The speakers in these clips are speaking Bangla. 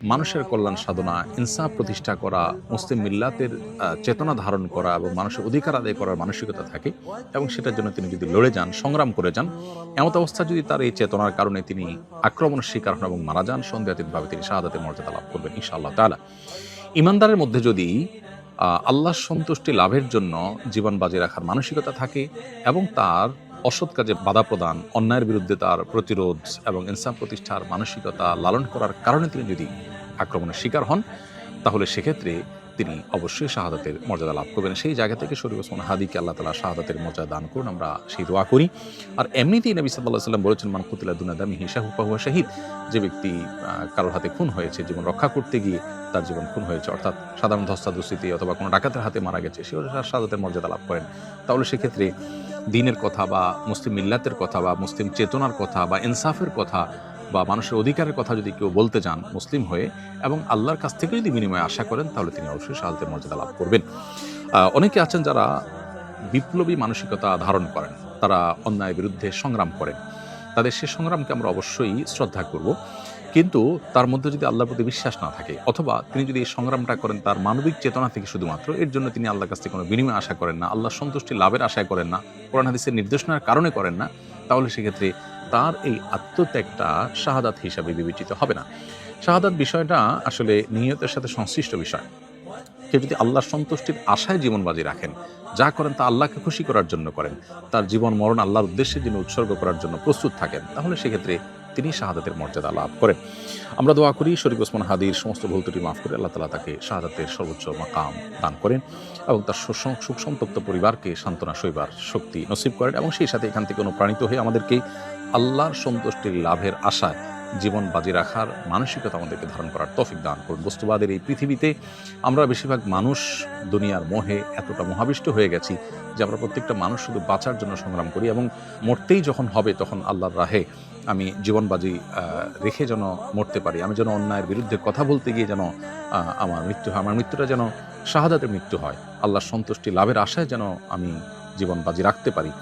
মানুষের কল্যাণ সাধনা, ইনসাফ প্রতিষ্ঠা করা, মুসলিম মিল্লাতের চেতনা ধারণ করা এবং মানুষের অধিকার আদায় করার মানসিকতা থাকে এবং সেটার জন্য তিনি যদি লড়ে যান, সংগ্রাম করে যান, এমত অবস্থা যদি তার এই চেতনার কারণে তিনি আক্রমণের শিকার হন এবং মারা যান, সন্দেহাতীতভাবে তিনি শাহাদাতের মর্যাদা লাভ করবেন ইনশাআল্লাহ তাআলা। ঈমানদারের মধ্যে যদি আল্লাহর সন্তুষ্টি লাভের জন্য জীবন বাজি রাখার মানসিকতা থাকে এবং তার অসৎ কাজে বাধা প্রদান, অন্যায়ের বিরুদ্ধে তার প্রতিরোধ এবং ইনসাফ প্রতিষ্ঠার মানসিকতা লালন করার কারণে তিনি যদি আক্রমণের শিকার হন, তাহলে সেক্ষেত্রে তিনি অবশ্যই শাহাদাতের মর্যাদা লাভ করবেন। সেই জায়গা থেকে শরীফ ওসমান হাদিকে আল্লাহ তাআলা শাহাদাতের মর্যাদা দান করুন, আমরা সেই দোয়া করি। আর এমনিতেই নবী সাল্লাল্লাহু আলাইহি ওয়াসাল্লাম বলেছেন, মান কুতিলা দুনা দামিহি ফাহুয়া শাহীদ। যে ব্যক্তি কারোর হাতে খুন হয়েছে, জীবন রক্ষা করতে গিয়ে তার জীবন খুন হয়েছে, অর্থাৎ সাধারণ ধস্তাধস্তিতে অথবা কোনো ডাকাতের হাতে মারা গেছে, সেও শাহাদাতের মর্যাদা লাভ করেন। তাহলে সেক্ষেত্রে দ্বীনের কথা বা মুসলিম মিল্লাতের কথা বা মুসলিম চেতনার কথা বা ইনসাফের কথা বা মানুষের অধিকারের কথা যদি কেউ বলতে যান মুসলিম হয়ে এবং আল্লাহর কাছ থেকে যদি বিনিময়ে আশা করেন, তাহলে তিনি অবশ্যই শাহাদাতের মর্যাদা লাভ করবেন। অনেকে আছেন যারা বিপ্লবী মানসিকতা ধারণ করেন, তারা অন্যায়ের বিরুদ্ধে সংগ্রাম করেন, তাদের সে সংগ্রামকে আমরা অবশ্যই শ্রদ্ধা করব। কিন্তু তার মধ্যে যদি আল্লাহর প্রতি বিশ্বাস না থাকে, অথবা তিনি যদি এই সংগ্রামটা করেন তার মানবিক চেতনা থেকে শুধুমাত্র, এর জন্য তিনি আল্লাহর কাছ থেকে কোনো বিনিময় আশা করেন না, আল্লাহর সন্তুষ্টি লাভের আশায় করেন না, কোরআন হাদিসের নির্দেশনার কারণে করেন না, তাহলে সেক্ষেত্রে তার এই আত্মত্যাগটা শাহাদাত হিসাবে বিবেচিত হবে না। শাহাদাত বিষয়টা আসলে নিয়তের সাথে সংশ্লিষ্ট বিষয়। কেউ যদি আল্লাহর সন্তুষ্টির আশায় জীবন বাজি রাখেন, যা করেন তা আল্লাহকে খুশি করার জন্য করেন, তার জীবন মরণ আল্লাহর উদ্দেশ্যে যিনি উৎসর্গ করার জন্য প্রস্তুত থাকেন, তাহলে সেক্ষেত্রে তিনি শাহাদাতের মর্যাদা লাভ করেন। আমরা দোয়া করি শরীফ ওসমান হাদির সমস্ত ভুল ত্রুটি মাফ করে আল্লাহ তাআলা তাকে শাহাদাতের সর্বোচ্চ মাকাম দান করেন এবং তার সুখ সন্তপ্ত পরিবারকে সান্ত্বনা সইবার শক্তি নসিব করেন এবং সেই সাথে এখান থেকে অনুপ্রাণিত হয়ে আমাদেরকে আল্লাহর সন্তুষ্টির লাভের আশায় জীবন বাজি রাখার মানসিকতা আমাদেরকে ধারণ করার তৌফিক দান করুন। বস্তুবাদের এই পৃথিবীতে আমরা বেশিরভাগ মানুষ দুনিয়ার মোহে এতটা মোহাবিষ্ট হয়ে গেছি যে আমরা প্রত্যেকটা মানুষ শুধু বাঁচার জন্য সংগ্রাম করি এবং মরতেই যখন হবে তখন আল্লাহর রাহে আমি জীবন বাজি রেখে যেন মরতে পারি, আমি যেন অন্যায়ের বিরুদ্ধে কথা বলতে গিয়ে যেন আমার মৃত্যু হয়, আমার মৃত্যুটা যেন শাহাদাতের মৃত্যু হয়, আল্লাহর সন্তুষ্টি লাভের আশায় যেন আমি জীবন বাজি রাখতে পারি,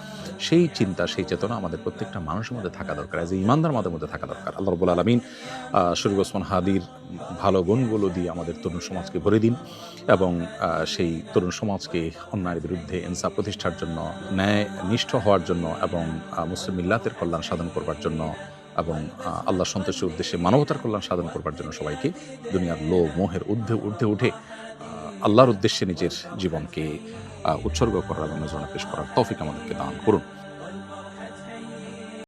সেই চিন্তা, সেই চেতনা আমাদের প্রত্যেকটা মানুষের মধ্যে থাকা দরকার, এজ এ ঈমানদার মধ্যে থাকা দরকার। আল্লাহ রাব্বুল আলামিন শরীফ ওসমান হাদির ভালো গুণগুলো দিয়ে আমাদের তরুণ সমাজকে ভরে দিন এবং সেই তরুণ সমাজকে অন্যায়ের বিরুদ্ধে ইনসাফ প্রতিষ্ঠার জন্য, ন্যায় নিষ্ঠ হওয়ার জন্য এবং মুসলিম মিল্লাতের কল্যাণ সাধন করবার জন্য এবং আল্লাহর সন্তুষ্টির উদ্দেশ্যে মানবতার কল্যাণ সাধন করবার জন্য সবাইকে দুনিয়ার লোভ মোহের ঊর্ধ্বে উঠে আল্লাহর উদ্দেশ্যে নিজের জীবনকে উৎসর্গ করার এবং নজরানা পেশ করার তৌফিক আমাদেরকে দান করুন।